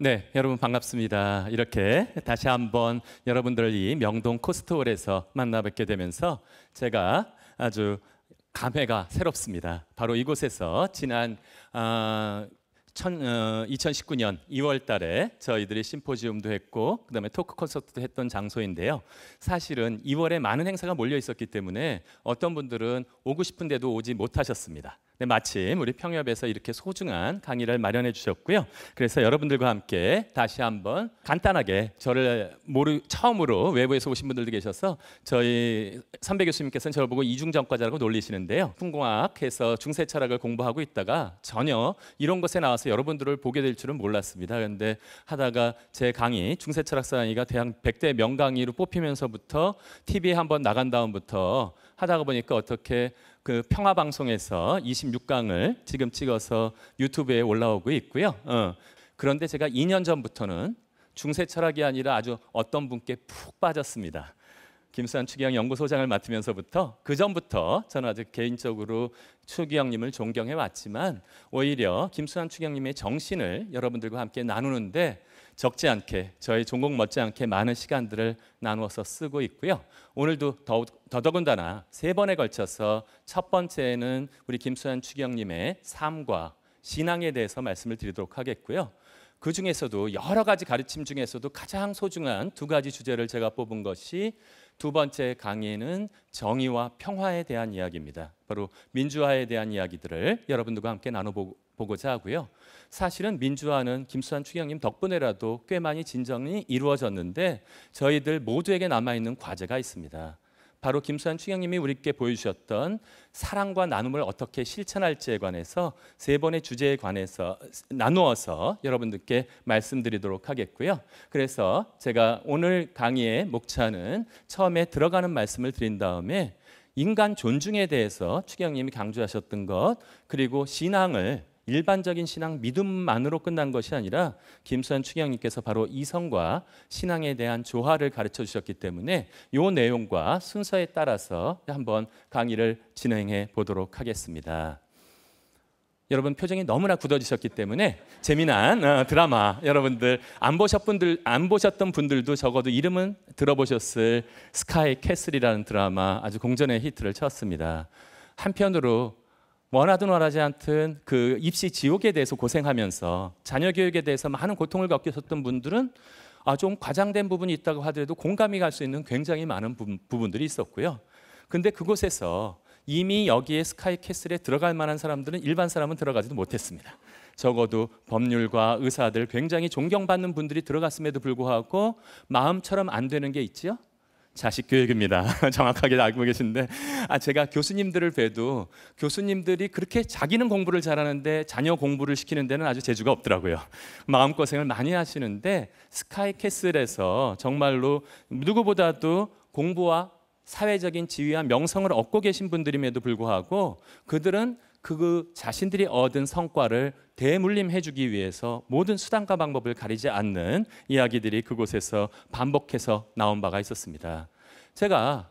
네, 여러분 반갑습니다. 이렇게 다시 한번 여러분들을 이 명동 코스트홀에서 만나 뵙게 되면서 제가 아주 감회가 새롭습니다. 바로 이곳에서 지난 2019년 2월 달에 저희들이 심포지움도 했고 그다음에 토크 콘서트도 했던 장소인데요. 사실은 2월에 많은 행사가 몰려 있었기 때문에 어떤 분들은 오고 싶은데도 오지 못하셨습니다. 네, 마침 우리 평협에서 이렇게 소중한 강의를 마련해 주셨고요. 그래서 여러분들과 함께 다시 한번 간단하게 저를 처음으로 외부에서 오신 분들도 계셔서 저희 선배 교수님께서는 저를 보고 이중전과자라고 놀리시는데요. 풍공학에서 중세 철학을 공부하고 있다가 전혀 이런 곳에 나와서 여러분들을 보게 될 줄은 몰랐습니다. 그런데 하다가 제 강의 중세 철학 강의가 대학 100대 명강의로 뽑히면서부터 TV에 한번 나간 다음부터 하다가 보니까 어떻게 그 평화방송에서 26강을 지금 찍어서 유튜브에 올라오고 있고요. 그런데 제가 2년 전부터는 중세 철학이 아니라 아주 어떤 분께 푹 빠졌습니다. 김수환 추기영 연구소장을 맡으면서부터 그 전부터 저는 아주 개인적으로 추기영님을 존경해 왔지만 오히려 김수환 추기영님의 정신을 여러분들과 함께 나누는데 적지 않게 저희 종국 못지않게 많은 시간들을 나누어서 쓰고 있고요. 오늘도 더더군다나 3번에 걸쳐서 첫 번째는 우리 김수환 추기영님의 삶과 신앙에 대해서 말씀을 드리도록 하겠고요. 그 중에서도 여러 가지 가르침 중에서도 가장 소중한 2가지 주제를 제가 뽑은 것이 두 번째 강의는 정의와 평화에 대한 이야기입니다. 바로 민주화에 대한 이야기들을 여러분들과 함께 나눠보고자 하고요. 사실은 민주화는 김수환 추기영님 덕분에라도 꽤 많이 진정이 이루어졌는데 저희들 모두에게 남아있는 과제가 있습니다. 바로 김수환 추기영님이 우리께 보여주셨던 사랑과 나눔을 어떻게 실천할지에 관해서 3번의 주제에 관해서 나누어서 여러분들께 말씀드리도록 하겠고요. 그래서 제가 오늘 강의의 목차는 처음에 들어가는 말씀을 드린 다음에 인간 존중에 대해서 추기영님이 강조하셨던 것, 그리고 신앙을 일반적인 신앙 믿음만으로 끝난 것이 아니라 김수환 추기영님께서 바로 이성과 신앙에 대한 조화를 가르쳐 주셨기 때문에 이 내용과 순서에 따라서 한번 강의를 진행해 보도록 하겠습니다. 여러분 표정이 너무나 굳어지셨기 때문에 재미난 드라마 여러분들 안 보셨던 분들도 적어도 이름은 들어보셨을 스카이 캐슬이라는 드라마 아주 공전의 히트를 쳤습니다. 한편으로 원하든 원하지 않든 그 입시 지옥에 대해서 고생하면서 자녀 교육에 대해서 많은 고통을 겪으셨던 분들은 좀 과장된 부분이 있다고 하더라도 공감이 갈 수 있는 굉장히 많은 부분들이 있었고요. 근데 그곳에서 이미 여기에 스카이 캐슬에 들어갈 만한 사람들은 일반 사람은 들어가지도 못했습니다. 적어도 법률과 의사들 굉장히 존경받는 분들이 들어갔음에도 불구하고 마음처럼 안 되는 게 있지요? 자식 교육입니다. 정확하게 알고 계신데 제가 교수님들을 뵈도 교수님들이 그렇게 자기는 공부를 잘하는데 자녀 공부를 시키는 데는 아주 재주가 없더라고요. 마음고생을 많이 하시는데 스카이 캐슬에서 정말로 누구보다도 공부와 사회적인 지위와 명성을 얻고 계신 분들임에도 불구하고 그들은 그 자신들이 얻은 성과를 대물림해 주기 위해서 모든 수단과 방법을 가리지 않는 이야기들이 그곳에서 반복해서 나온 바가 있었습니다. 제가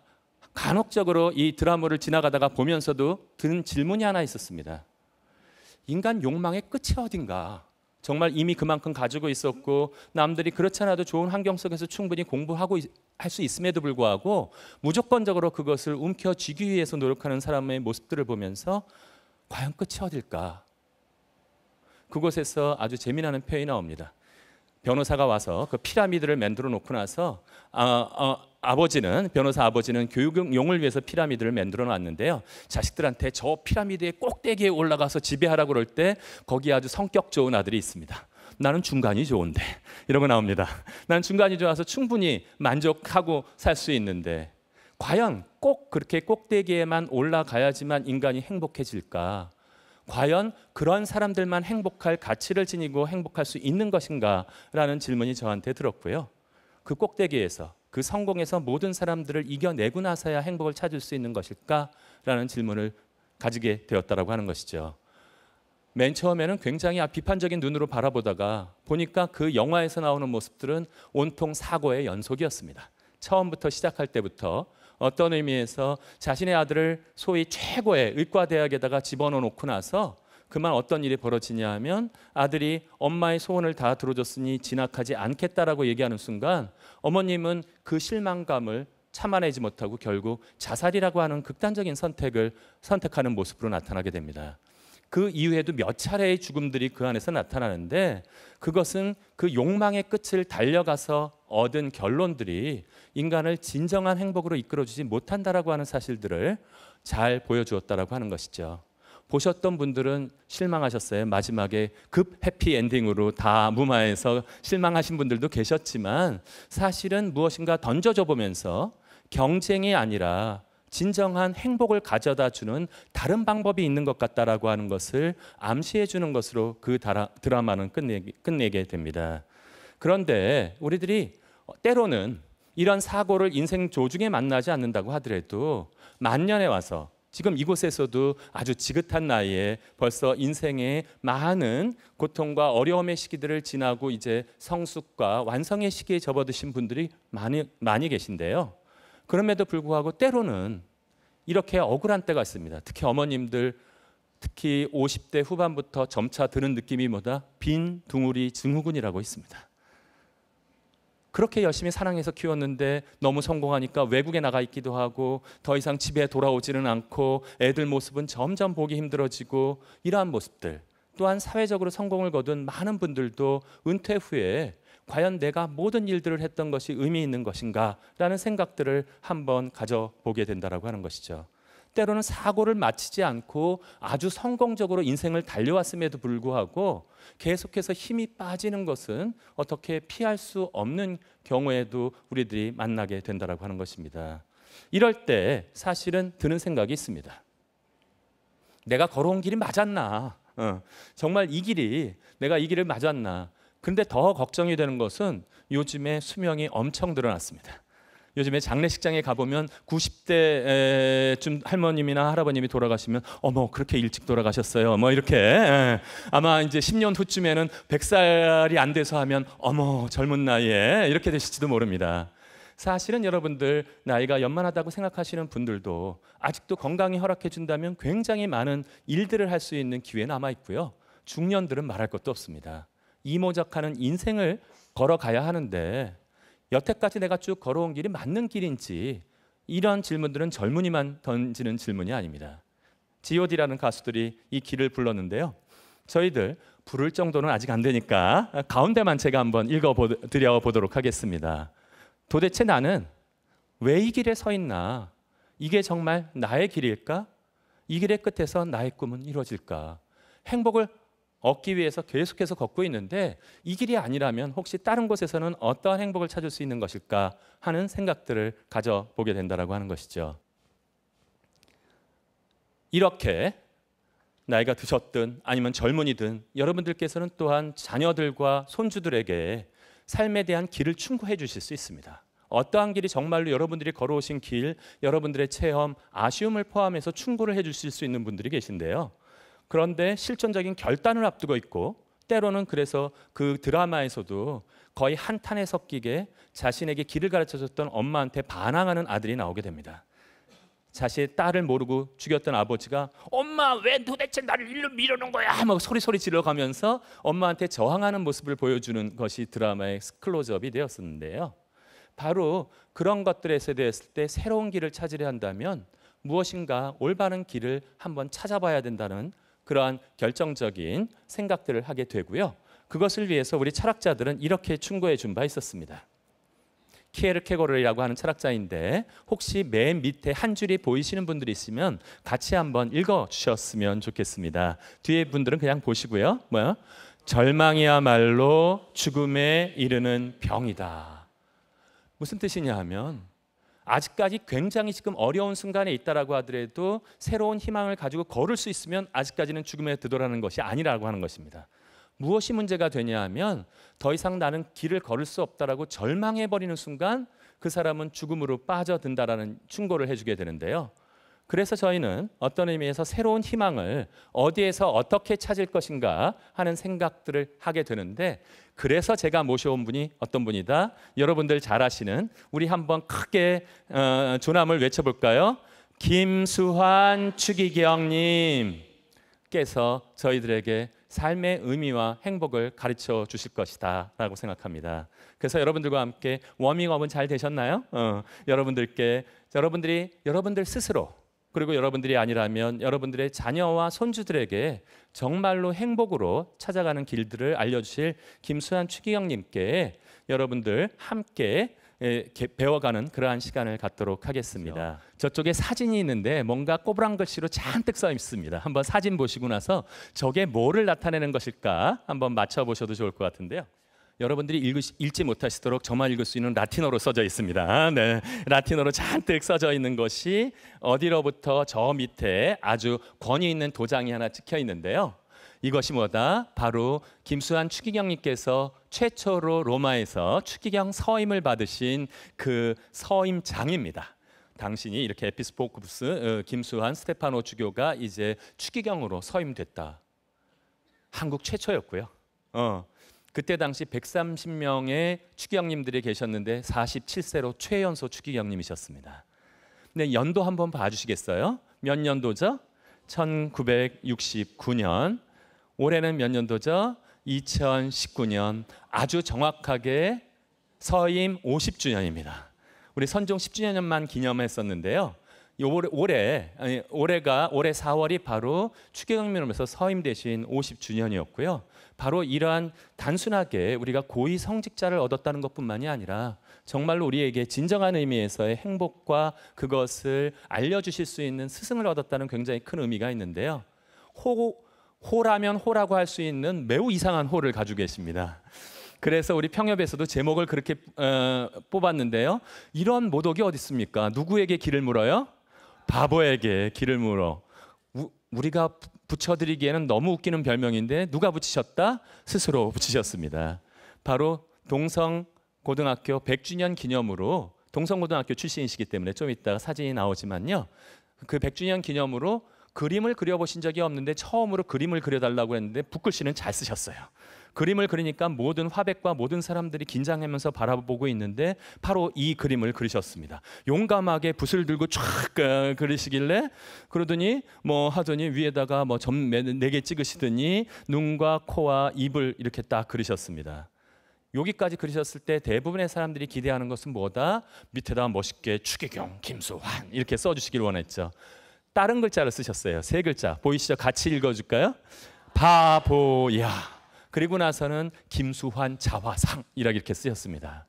간혹적으로 이 드라마를 지나가다가 보면서도 드는 질문이 하나 있었습니다. 인간 욕망의 끝이 어딘가? 정말 이미 그만큼 가지고 있었고 남들이 그렇지 않아도 좋은 환경 속에서 충분히 공부하고 할 수 있음에도 불구하고 무조건적으로 그것을 움켜쥐기 위해서 노력하는 사람의 모습들을 보면서 과연 끝이 어딜까? 그곳에서 아주 재미나는 표현이 나옵니다. 변호사가 와서 그 피라미드를 만들어 놓고 나서 변호사 아버지는 교육용을 위해서 피라미드를 만들어 놨는데요. 자식들한테 저 피라미드의 꼭대기에 올라가서 지배하라고 그럴 때 거기 아주 성격 좋은 아들이 있습니다. 나는 중간이 좋은데 이런 거 나옵니다. 나는 중간이 좋아서 충분히 만족하고 살 수 있는데 과연 꼭 그렇게 꼭대기에만 올라가야지만 인간이 행복해질까? 과연 그런 사람들만 행복할 가치를 지니고 행복할 수 있는 것인가? 라는 질문이 저한테 들었고요. 그 꼭대기에서 그 성공에서 모든 사람들을 이겨내고 나서야 행복을 찾을 수 있는 것일까? 라는 질문을 가지게 되었다고 하는 것이죠. 맨 처음에는 굉장히 비판적인 눈으로 바라보다가 보니까 그 영화에서 나오는 모습들은 온통 사고의 연속이었습니다. 처음부터 시작할 때부터 어떤 의미에서 자신의 아들을 소위 최고의 의과대학에다가 집어넣어 놓고 나서 그만 어떤 일이 벌어지냐 하면 아들이 엄마의 소원을 다 들어줬으니 진학하지 않겠다라고 얘기하는 순간 어머님은 그 실망감을 참아내지 못하고 결국 자살이라고 하는 극단적인 선택을 선택하는 모습으로 나타나게 됩니다. 그 이후에도 몇 차례의 죽음들이 그 안에서 나타나는데 그것은 그 욕망의 끝을 달려가서 얻은 결론들이 인간을 진정한 행복으로 이끌어주지 못한다라고 하는 사실들을 잘 보여주었다라고 하는 것이죠. 보셨던 분들은 실망하셨어요. 마지막에 급 해피엔딩으로 다 무마해서 실망하신 분들도 계셨지만 사실은 무엇인가 던져줘 보면서 경쟁이 아니라 진정한 행복을 가져다 주는 다른 방법이 있는 것 같다라고 하는 것을 암시해 주는 것으로 그 드라마는 끝내게 됩니다. 그런데 우리들이 때로는 이런 사고를 인생 조중에 만나지 않는다고 하더라도 만년에 와서 지금 이곳에서도 아주 지긋한 나이에 벌써 인생의 많은 고통과 어려움의 시기들을 지나고 이제 성숙과 완성의 시기에 접어드신 분들이 많이 계신데요. 그럼에도 불구하고 때로는 이렇게 억울한 때가 있습니다. 특히 어머님들, 특히 50대 후반부터 점차 드는 느낌이 뭐다? 빈 둥우리 증후군이라고 있습니다. 그렇게 열심히 사랑해서 키웠는데 너무 성공하니까 외국에 나가 있기도 하고 더 이상 집에 돌아오지는 않고 애들 모습은 점점 보기 힘들어지고 이러한 모습들, 또한 사회적으로 성공을 거둔 많은 분들도 은퇴 후에 과연 내가 모든 일들을 했던 것이 의미 있는 것인가 라는 생각들을 한번 가져보게 된다고 하는 것이죠. 때로는 사고를 마치지 않고 아주 성공적으로 인생을 달려왔음에도 불구하고 계속해서 힘이 빠지는 것은 어떻게 피할 수 없는 경우에도 우리들이 만나게 된다고 하는 것입니다. 이럴 때 사실은 드는 생각이 있습니다. 내가 걸어온 길이 맞았나? 정말 내가 이 길을 맞았나? 그런데 더 걱정이 되는 것은 요즘에 수명이 엄청 늘어났습니다. 요즘에 장례식장에 가보면 90대쯤 할머님이나 할아버님이 돌아가시면 어머 그렇게 일찍 돌아가셨어요. 뭐 이렇게 아마 이제 10년 후쯤에는 100살이 안 돼서 하면 어머 젊은 나이에 이렇게 되실지도 모릅니다. 사실은 여러분들 나이가 연만하다고 생각하시는 분들도 아직도 건강이 허락해 준다면 굉장히 많은 일들을 할 수 있는 기회 남아 있고요. 중년들은 말할 것도 없습니다. 이모작하는 인생을 걸어가야 하는데 여태까지 내가 쭉 걸어온 길이 맞는 길인지 이런 질문들은 젊은이만 던지는 질문이 아닙니다. G.O.D라는 가수들이 이 길을 불렀는데요. 저희들 부를 정도는 아직 안 되니까 가운데만 제가 한번 읽어드려 보도록 하겠습니다. 도대체 나는 왜 이 길에 서 있나? 이게 정말 나의 길일까? 이 길의 끝에서 나의 꿈은 이루어질까? 행복을 얻기 위해서 계속해서 걷고 있는데 이 길이 아니라면 혹시 다른 곳에서는 어떠한 행복을 찾을 수 있는 것일까 하는 생각들을 가져보게 된다고 하는 것이죠. 이렇게 나이가 드셨든 아니면 젊은이든 여러분들께서는 또한 자녀들과 손주들에게 삶에 대한 길을 충고해 주실 수 있습니다. 어떠한 길이 정말로 여러분들이 걸어오신 길, 여러분들의 체험, 아쉬움을 포함해서 충고를 해 주실 수 있는 분들이 계신데요. 그런데 실존적인 결단을 앞두고 있고 때로는 그래서 그 드라마에서도 거의 한탄에 섞이게 자신에게 길을 가르쳐줬던 엄마한테 반항하는 아들이 나오게 됩니다. 자신의 딸을 모르고 죽였던 아버지가 엄마 왜 도대체 나를 일로 미루는 거야? 막 소리 질러가면서 엄마한테 저항하는 모습을 보여주는 것이 드라마의 클로즈업이 되었었는데요. 바로 그런 것들에서 대했을 때 새로운 길을 찾으려 한다면 무엇인가 올바른 길을 한번 찾아봐야 된다는 그러한 결정적인 생각들을 하게 되고요. 그것을 위해서 우리 철학자들은 이렇게 충고해 준 바 있었습니다. 키에르케고르라고 하는 철학자인데 혹시 맨 밑에 한 줄이 보이시는 분들이 있으면 같이 한번 읽어주셨으면 좋겠습니다. 뒤에 분들은 그냥 보시고요. 절망이야말로 죽음에 이르는 병이다. 무슨 뜻이냐 하면 아직까지 굉장히 지금 어려운 순간에 있다라고 하더라도 새로운 희망을 가지고 걸을 수 있으면 아직까지는 죽음에 드도라는 것이 아니라고 하는 것입니다. 무엇이 문제가 되냐 하면 더 이상 나는 길을 걸을 수 없다라고 절망해버리는 순간 그 사람은 죽음으로 빠져든다라는 충고를 해주게 되는데요. 그래서 저희는 어떤 의미에서 새로운 희망을 어디에서 어떻게 찾을 것인가 하는 생각들을 하게 되는데 그래서 제가 모셔온 분이 어떤 분이다? 여러분들 잘 아시는 우리 한번 크게 조남을 외쳐볼까요? 김수환 추기경님. 께서 저희들에게 삶의 의미와 행복을 가르쳐 주실 것이다 라고 생각합니다. 그래서 여러분들과 함께 워밍업은 잘 되셨나요? 여러분들 스스로, 그리고 여러분들이 아니라면 여러분들의 자녀와 손주들에게 정말로 행복으로 찾아가는 길들을 알려주실 김수환 추기경님께 여러분들 함께 배워가는 그러한 시간을 갖도록 하겠습니다. 저쪽에 사진이 있는데 뭔가 꼬부랑 글씨로 잔뜩 써 있습니다. 한번 사진 보시고 나서 저게 뭐를 나타내는 것일까 한번 맞춰보셔도 좋을 것 같은데요. 여러분들이 읽지 못하시도록 저만 읽을 수 있는 라틴어로 써져 있습니다. 네, 라틴어로 잔뜩 써져 있는 것이 어디로부터 저 밑에 아주 권위 있는 도장이 하나 찍혀 있는데요. 이것이 뭐다? 바로 김수환 추기경님께서 최초로 로마에서 추기경 서임을 받으신 그 서임장입니다. 당신이 이렇게 에피스코푸스 김수환 스테파노 주교가 이제 추기경으로 서임됐다. 한국 최초였고요. 그때 당시 130명의 추기경님들이 계셨는데 47세로 최연소 추기경님이셨습니다. 근데 연도 한번 봐주시겠어요? 몇 년도죠? 1969년. 올해는 몇 년도죠? 2019년. 아주 정확하게 서임 50주년입니다. 우리 선종 10주년만 기념했었는데요. 올해 4월이 바로 추기경님으로서 서임되신 50주년이었고요. 바로 이러한 단순하게 우리가 고위 성직자를 얻었다는 것뿐만이 아니라 정말로 우리에게 진정한 의미에서의 행복과 그것을 알려주실 수 있는 스승을 얻었다는 굉장히 큰 의미가 있는데요. 호라면 호라고 할 수 있는 매우 이상한 호를 가지고 계십니다. 그래서 우리 평협에서도 제목을 그렇게 뽑았는데요. 이런 모독이 어디 있습니까? 누구에게 길을 물어요? 바보에게 길을 물어. 우리가 붙여드리기에는 너무 웃기는 별명인데 누가 붙이셨다? 스스로 붙이셨습니다. 바로 동성고등학교 100주년 기념으로, 동성고등학교 출신이시기 때문에 좀 이따가 사진이 나오지만요. 그 100주년 기념으로 그림을 그려보신 적이 없는데 처음으로 그림을 그려달라고 했는데 붓글씨는 잘 쓰셨어요. 그림을 그리니까 모든 화백과 모든 사람들이 긴장하면서 바라보고 있는데 바로 이 그림을 그리셨습니다. 용감하게 붓을 들고 쫙 그리시길래 그러더니 하더니 위에다가 점 4개 찍으시더니 눈과 코와 입을 이렇게 딱 그리셨습니다. 여기까지 그리셨을 때 대부분의 사람들이 기대하는 것은 뭐다? 밑에다 멋있게 추기경, 김수환 이렇게 써주시길 원했죠. 다른 글자를 쓰셨어요. 3글자 보이시죠? 같이 읽어줄까요? 바보야. 그리고 나서는 김수환 자화상 이렇게 쓰셨습니다.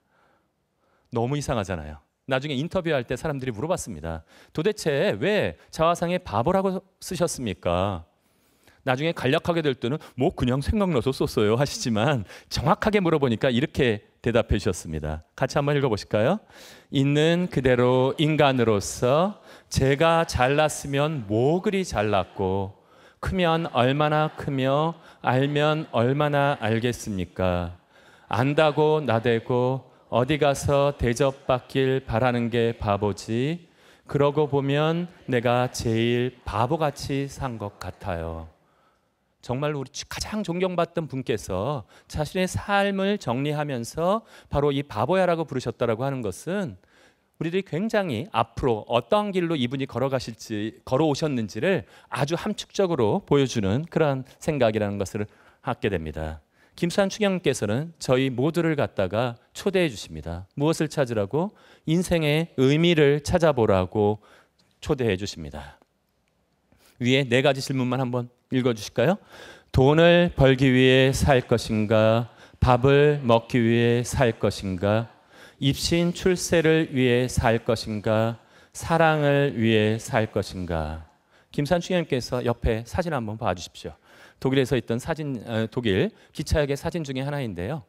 너무 이상하잖아요. 나중에 인터뷰할 때 사람들이 물어봤습니다. 도대체 왜 자화상에 바보라고 쓰셨습니까? 나중에 간략하게 될 때는 그냥 생각나서 썼어요 하시지만 정확하게 물어보니까 이렇게 대답해 주셨습니다. 같이 한번 읽어보실까요? 있는 그대로 인간으로서 제가 잘났으면 뭐 그리 잘났고 크면 얼마나 크며 알면 얼마나 알겠습니까? 안다고 나대고 어디 가서 대접받길 바라는 게 바보지. 그러고 보면 내가 제일 바보같이 산 것 같아요. 정말로 우리 가장 존경받던 분께서 자신의 삶을 정리하면서 바로 이 바보야라고 부르셨다라고 하는 것은 우리들이 굉장히 앞으로 어떤 길로 이분이 걸어오셨는지를 아주 함축적으로 보여주는 그런 생각이라는 것을 갖게 됩니다. 김수환 추기경님께서는 저희 모두를 갖다가 초대해 주십니다. 무엇을 찾으라고? 인생의 의미를 찾아보라고 초대해 주십니다. 위에 4가지 질문만 한번 읽어주실까요? 돈을 벌기 위해 살 것인가? 밥을 먹기 위해 살 것인가? 입신 출세를 위해 살 것인가? 사랑을 위해 살 것인가? 김수환 추기경님께서 옆에 사진 한번 봐주십시오. 독일에서 있던 독일 기차역의 사진 중에 하나인데요.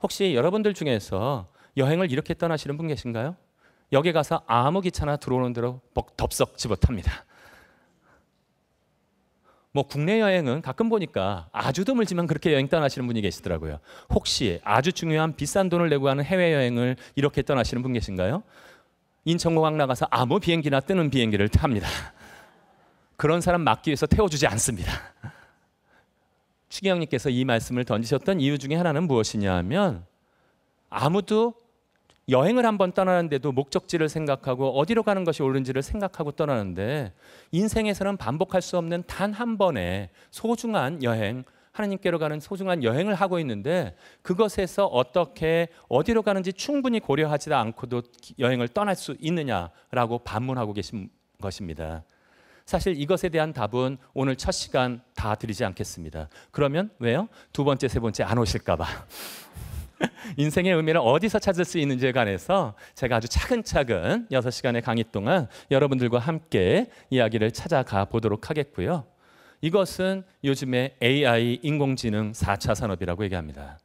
혹시 여러분들 중에서 여행을 이렇게 떠나시는 분 계신가요? 역에 가서 아무 기차나 들어오는 대로 덥석 집어탑니다. 국내 여행은 가끔 보니까 아주 드물지만 그렇게 여행 떠나시는 분이 계시더라고요. 혹시 아주 중요한 비싼 돈을 내고 가는 해외여행을 이렇게 떠나시는 분 계신가요? 인천공항 나가서 아무 비행기나 뜨는 비행기를 탑니다. 그런 사람 막기 위해서 태워주지 않습니다. 추기경님께서 이 말씀을 던지셨던 이유 중에 하나는 무엇이냐 하면 아무도 여행을 한번 떠나는데도 목적지를 생각하고 어디로 가는 것이 옳은지를 생각하고 떠나는데 인생에서는 반복할 수 없는 단 한 번의 소중한 여행, 하나님께로 가는 소중한 여행을 하고 있는데 그것에서 어떻게 어디로 가는지 충분히 고려하지 않고도 여행을 떠날 수 있느냐라고 반문하고 계신 것입니다. 사실 이것에 대한 답은 오늘 첫 시간 다 드리지 않겠습니다. 그러면 왜요? 두 번째, 세 번째 안 오실까 봐. 인생의 의미를 어디서 찾을 수 있는지에 관해서 제가 아주 차근차근 6시간의 강의 동안 여러분들과 함께 이야기를 찾아가 보도록 하겠고요. 이것은 요즘에 AI, 인공지능 4차 산업이라고 얘기합니다.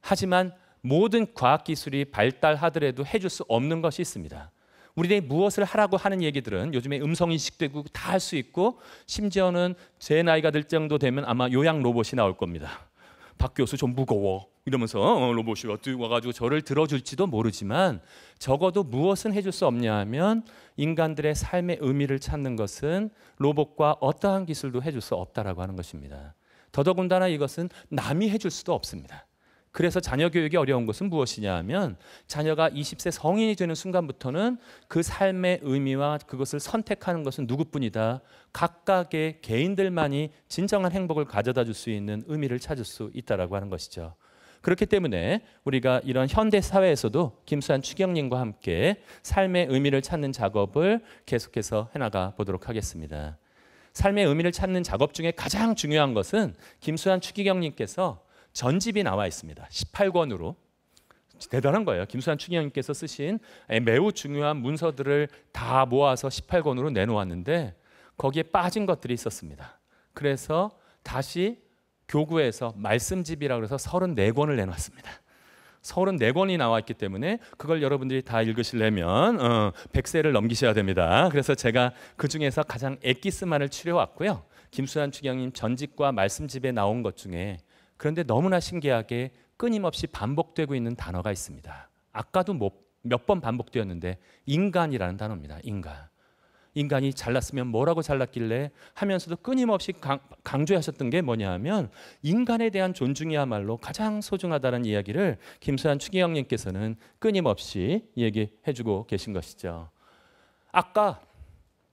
하지만 모든 과학기술이 발달하더라도 해줄 수 없는 것이 있습니다. 우리들이 무엇을 하라고 하는 얘기들은 요즘에 음성인식되고 다 할 수 있고 심지어는 제 나이가 될 정도 되면 아마 요양 로봇이 나올 겁니다. 박 교수 좀 무거워 이러면서 로봇이 와가지고 저를 들어줄지도 모르지만 적어도 무엇은 해줄 수 없냐 하면 인간들의 삶의 의미를 찾는 것은 로봇과 어떠한 기술도 해줄 수 없다라고 하는 것입니다. 더더군다나 이것은 남이 해줄 수도 없습니다. 그래서 자녀 교육이 어려운 것은 무엇이냐 하면 자녀가 20세 성인이 되는 순간부터는 그 삶의 의미와 그것을 선택하는 것은 누구뿐이다. 각각의 개인들만이 진정한 행복을 가져다 줄 수 있는 의미를 찾을 수 있다라고 하는 것이죠. 그렇기 때문에 우리가 이런 현대 사회에서도 김수환 추경님과 함께 삶의 의미를 찾는 작업을 계속해서 해나가 보도록 하겠습니다. 삶의 의미를 찾는 작업 중에 가장 중요한 것은 김수환 추기경님께서 전집이 나와 있습니다. 18권으로. 대단한 거예요. 김수환 추기경님께서 쓰신 매우 중요한 문서들을 다 모아서 18권으로 내놓았는데 거기에 빠진 것들이 있었습니다. 그래서 다시 교구에서 말씀집이라고 해서 34권을 내놨습니다. 34권이 나와 있기 때문에 그걸 여러분들이 다 읽으시려면 100세를 넘기셔야 됩니다. 그래서 제가 그중에서 가장 엑기스만을 추려왔고요. 김수환 추기경님 전집과 말씀집에 나온 것 중에 그런데 너무나 신기하게 끊임없이 반복되고 있는 단어가 있습니다. 아까도 몇 번 반복되었는데 인간이라는 단어입니다. 인간이 잘났으면 뭐라고 잘났길래 하면서도 끊임없이 강조하셨던 게 뭐냐 하면 인간에 대한 존중이야말로 가장 소중하다는 이야기를 김수환 추기경님께서는 끊임없이 얘기해주고 계신 것이죠. 아까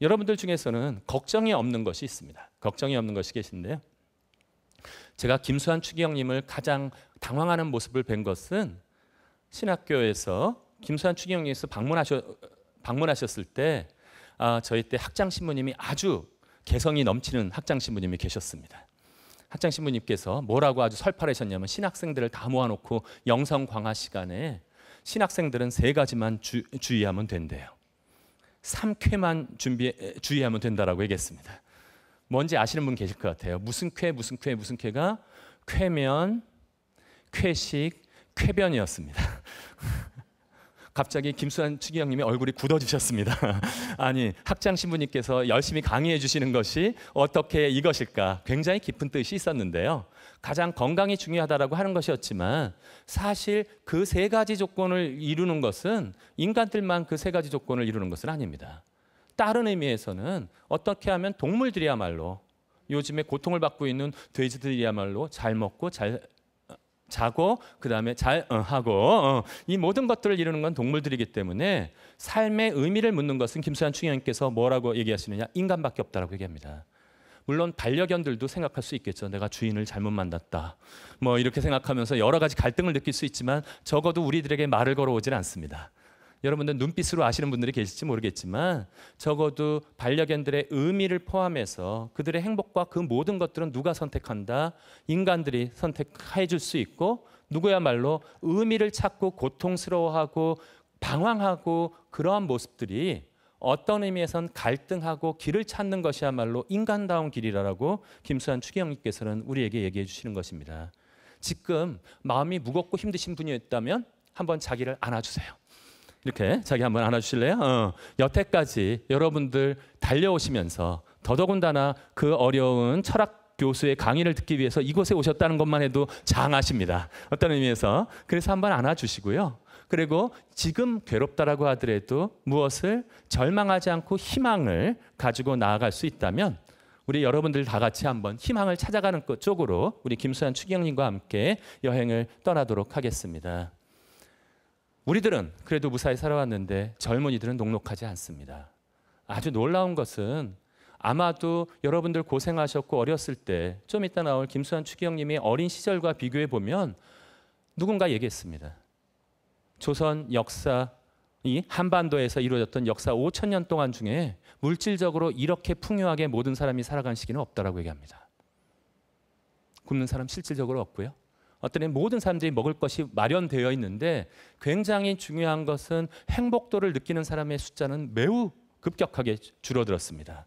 여러분들 중에서는 걱정이 없는 것이 있습니다. 걱정이 없는 것이 계신데요. 제가 김수환 추기경님을 가장 당황하는 모습을 뵌 것은 신학교에서 김수환 추기경님께서 방문하셨을 때 저희 때 학장 신부님이 아주 개성이 넘치는 학장 신부님이 계셨습니다. 학장 신부님께서 뭐라고 아주 설파하셨냐면 신학생들을 다 모아놓고 영성 강화 시간에 신학생들은 3가지만 주의하면 된대요. 3쾌만 주의하면 된다라고 얘기했습니다. 뭔지 아시는 분 계실 것 같아요. 무슨 쾌가 쾌면, 쾌식, 쾌변이었습니다. 갑자기 김수환 추기경님의 얼굴이 굳어지셨습니다. 아니 학장 신부님께서 열심히 강의해 주시는 것이 어떻게 이것일까 굉장히 깊은 뜻이 있었는데요. 가장 건강이 중요하다라고 하는 것이었지만 사실 그 3가지 조건을 이루는 것은 인간들만 그 3가지 조건을 이루는 것은 아닙니다. 다른 의미에서는 어떻게 하면 동물들이야말로 요즘에 고통을 받고 있는 돼지들이야말로 잘 먹고 잘 자고 그다음에 잘 하고 이 모든 것들을 이루는 건 동물들이기 때문에 삶의 의미를 묻는 것은 김수환 추기경님께서 뭐라고 얘기하시느냐 인간밖에 없다라고 얘기합니다. 물론 반려견들도 생각할 수 있겠죠. 내가 주인을 잘못 만났다. 뭐 이렇게 생각하면서 여러 가지 갈등을 느낄 수 있지만 적어도 우리들에게 말을 걸어오질 않습니다. 여러분들 눈빛으로 아시는 분들이 계실지 모르겠지만 적어도 반려견들의 의미를 포함해서 그들의 행복과 그 모든 것들은 누가 선택한다? 인간들이 선택해 줄 수 있고 누구야말로 의미를 찾고 고통스러워하고 방황하고 그러한 모습들이 어떤 의미에선 갈등하고 길을 찾는 것이야말로 인간다운 길이라고 김수환 추기경님께서는 우리에게 얘기해 주시는 것입니다. 지금 마음이 무겁고 힘드신 분이 있다면 한번 자기를 안아주세요. 이렇게 자기 한번 안아주실래요? 여태까지 여러분들 달려오시면서 더더군다나 그 어려운 철학 교수의 강의를 듣기 위해서 이곳에 오셨다는 것만 해도 장하십니다. 어떤 의미에서. 그래서 한번 안아주시고요. 그리고 지금 괴롭다라고 하더라도 무엇을 절망하지 않고 희망을 가지고 나아갈 수 있다면 우리 여러분들 다 같이 한번 희망을 찾아가는 것 쪽으로 우리 김수환 추기경님과 함께 여행을 떠나도록 하겠습니다. 우리들은 그래도 무사히 살아왔는데 젊은이들은 녹록하지 않습니다. 아주 놀라운 것은 아마도 여러분들 고생하셨고 어렸을 때 좀 이따 나올 김수환 추기경님이 어린 시절과 비교해 보면 누군가 얘기했습니다. 조선 역사, 이 한반도에서 이루어졌던 역사 5,000년 동안 중에 물질적으로 이렇게 풍요하게 모든 사람이 살아간 시기는 없다라고 얘기합니다. 굶는 사람 실질적으로 없고요. 어떤 모든 사람들이 먹을 것이 마련되어 있는데 굉장히 중요한 것은 행복도를 느끼는 사람의 숫자는 매우 급격하게 줄어들었습니다.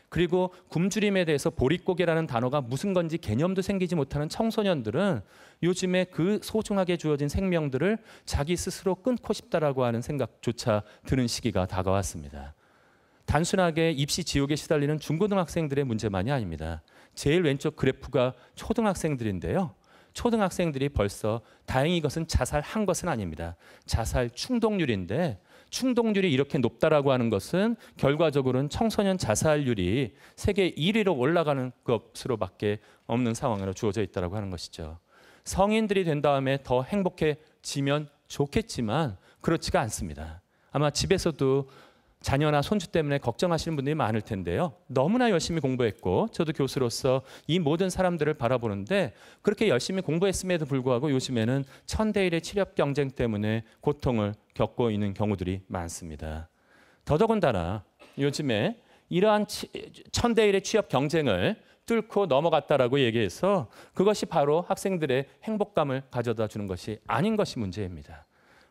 그리고 굶주림에 대해서 보릿고개라는 단어가 무슨 건지 개념도 생기지 못하는 청소년들은 요즘에 그 소중하게 주어진 생명들을 자기 스스로 끊고 싶다라고 하는 생각조차 드는 시기가 다가왔습니다. 단순하게 입시 지옥에 시달리는 중고등학생들의 문제만이 아닙니다. 제일 왼쪽 그래프가 초등학생들인데요. 초등학생들이 벌써 다행히 이것은 자살한 것은 아닙니다. 자살 충동률인데 충동률이 이렇게 높다라고 하는 것은 결과적으로는 청소년 자살률이 세계 1위로 올라가는 것으로밖에 없는 상황으로 주어져 있다라고 하는 것이죠. 성인들이 된 다음에 더 행복해지면 좋겠지만 그렇지가 않습니다. 아마 집에서도 자녀나 손주 때문에 걱정하시는 분들이 많을 텐데요. 너무나 열심히 공부했고 저도 교수로서 이 모든 사람들을 바라보는데 그렇게 열심히 공부했음에도 불구하고 요즘에는 1000대 1의 취업 경쟁 때문에 고통을 겪고 있는 경우들이 많습니다. 더더군다나 요즘에 이러한 1000대 1의 취업 경쟁을 뚫고 넘어갔다라고 얘기해서 그것이 바로 학생들의 행복감을 가져다 주는 것이 아닌 것이 문제입니다.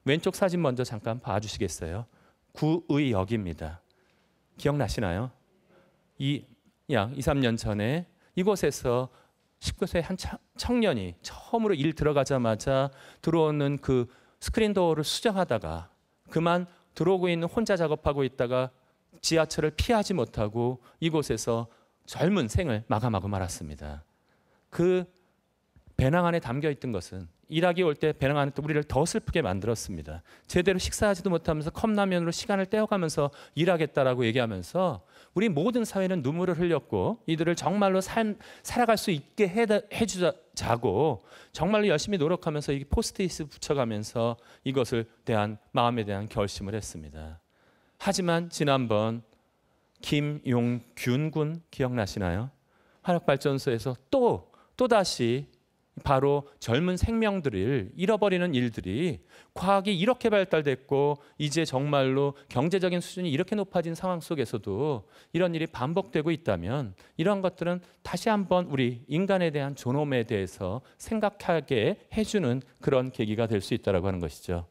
왼쪽 사진 먼저 잠깐 봐주시겠어요? 구의역입니다. 기억나시나요? 약 2, 3년 전에 이곳에서 19세 한 청년이 처음으로 일 들어가자마자 들어오는 그 스크린도어를 수정하다가 그만 들어오고 있는 혼자 작업하고 있다가 지하철을 피하지 못하고 이곳에서 젊은 생을 마감하고 말았습니다. 그 배낭 안에 담겨 있던 것은 일하기 올 때 배낭 안에 우리를 더 슬프게 만들었습니다. 제대로 식사하지도 못하면서 컵라면으로 시간을 때워가면서 일하겠다라고 얘기하면서 우리 모든 사회는 눈물을 흘렸고 이들을 정말로 살아갈 수 있게 해주자고 정말로 열심히 노력하면서 이 포스트잇을 붙여가면서 이것을 대한 마음에 대한 결심을 했습니다. 하지만 지난번 김용균 군 기억나시나요? 화력발전소에서 또다시 바로 젊은 생명들을 잃어버리는 일들이 과학이 이렇게 발달됐고 이제 정말로 경제적인 수준이 이렇게 높아진 상황 속에서도 이런 일이 반복되고 있다면 이런 것들은 다시 한번 우리 인간에 대한 존엄에 대해서 생각하게 해주는 그런 계기가 될 수 있다고 하는 것이죠.